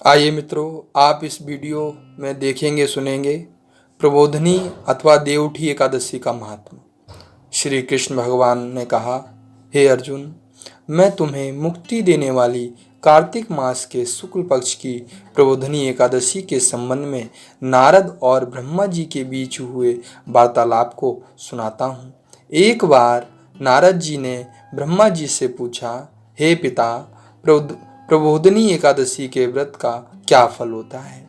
आइए मित्रों, आप इस वीडियो में देखेंगे सुनेंगे प्रबोधनी अथवा देवउठी एकादशी का महात्मा। श्री कृष्ण भगवान ने कहा, हे अर्जुन, मैं तुम्हें मुक्ति देने वाली कार्तिक मास के शुक्ल पक्ष की प्रबोधनी एकादशी के संबंध में नारद और ब्रह्मा जी के बीच हुए वार्तालाप को सुनाता हूँ। एक बार नारद जी ने ब्रह्मा जी से पूछा, हे पिता, प्रबोधनी एकादशी के व्रत का क्या फल होता है?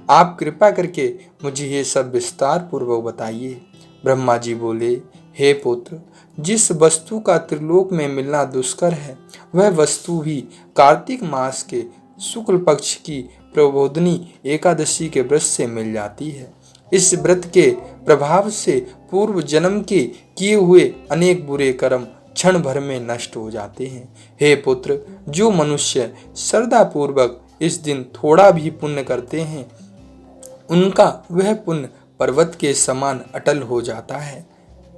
आप कृपा करके मुझे ये सब विस्तार पूर्वक बताइए। ब्रह्मा जी बोले, हे पुत्र, जिस वस्तु का त्रिलोक में मिलना दुष्कर है, वह वस्तु भी कार्तिक मास के शुक्ल पक्ष की प्रबोधनी एकादशी के व्रत से मिल जाती है। इस व्रत के प्रभाव से पूर्व जन्म के किए हुए अनेक बुरे कर्म क्षण भर में नष्ट हो जाते हैं। हे पुत्र, जो मनुष्य श्रद्धा पूर्वक इस दिन थोड़ा भी पुण्य करते हैं, उनका वह पुण्य पर्वत के समान अटल हो जाता है।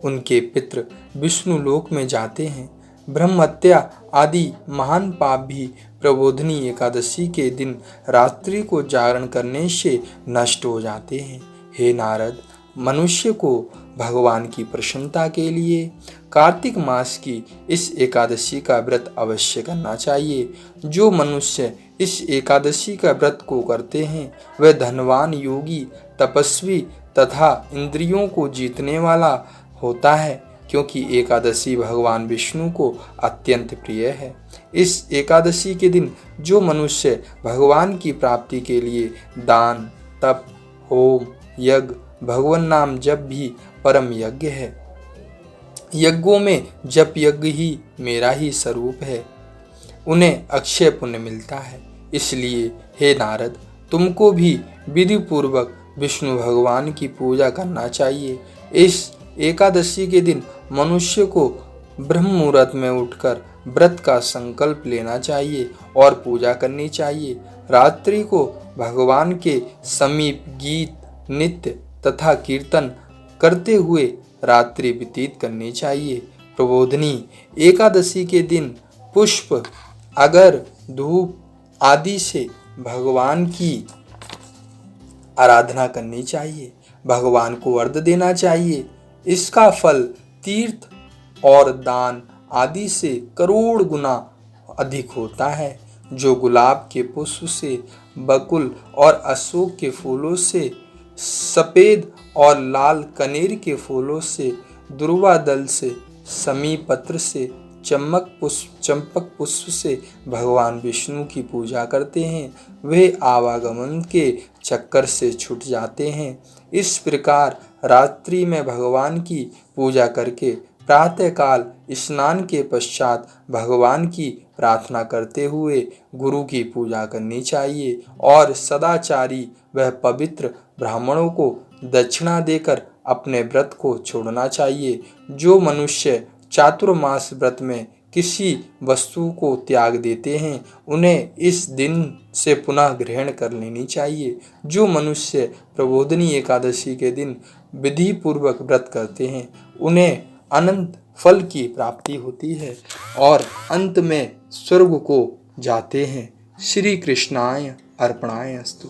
उनके पितृ विष्णु लोक में जाते हैं। ब्रह्महत्या आदि महान पाप भी प्रबोधनी एकादशी के दिन रात्रि को जागरण करने से नष्ट हो जाते हैं। हे नारद, मनुष्य को भगवान की प्रसन्नता के लिए कार्तिक मास की इस एकादशी का व्रत अवश्य करना चाहिए। जो मनुष्य इस एकादशी का व्रत को करते हैं, वह धनवान, योगी, तपस्वी तथा इंद्रियों को जीतने वाला होता है, क्योंकि एकादशी भगवान विष्णु को अत्यंत प्रिय है। इस एकादशी के दिन जो मनुष्य भगवान की प्राप्ति के लिए दान, तप, होम, यज्ञ, भगवान नाम जप भी परम यज्ञ है। यज्ञों में जप यज्ञ ही मेरा ही स्वरूप है, उन्हें अक्षय पुण्य मिलता है। इसलिए हे नारद, तुमको भी विधि पूर्वक विष्णु भगवान की पूजा करना चाहिए। इस एकादशी के दिन मनुष्य को ब्रह्म मुहूर्त में उठकर व्रत का संकल्प लेना चाहिए और पूजा करनी चाहिए। रात्रि को भगवान के समीप गीत, नृत्य तथा कीर्तन करते हुए रात्रि व्यतीत करनी चाहिए। प्रबोधनी एकादशी के दिन पुष्प, अगर, धूप आदि से भगवान की आराधना करनी चाहिए। भगवान को अर्घ्य देना चाहिए। इसका फल तीर्थ और दान आदि से करोड़ गुना अधिक होता है। जो गुलाब के पुष्प से, बकुल और अशोक के फूलों से, सफेद और लाल कनेर के फूलों से, दुर्वा दल से, समी पत्र से, चंपक पुष्प से भगवान विष्णु की पूजा करते हैं, वे आवागमन के चक्कर से छूट जाते हैं। इस प्रकार रात्रि में भगवान की पूजा करके प्रातःकाल स्नान के पश्चात भगवान की प्रार्थना करते हुए गुरु की पूजा करनी चाहिए और सदाचारी व पवित्र ब्राह्मणों को दक्षिणा देकर अपने व्रत को छोड़ना चाहिए। जो मनुष्य चातुर्मास व्रत में किसी वस्तु को त्याग देते हैं, उन्हें इस दिन से पुनः ग्रहण कर लेनी चाहिए। जो मनुष्य प्रबोधनी एकादशी के दिन विधि पूर्वक व्रत करते हैं, उन्हें अनंत फल की प्राप्ति होती है और अंत में स्वर्ग को जाते हैं। श्री कृष्णाय अर्पणाय अस्तु।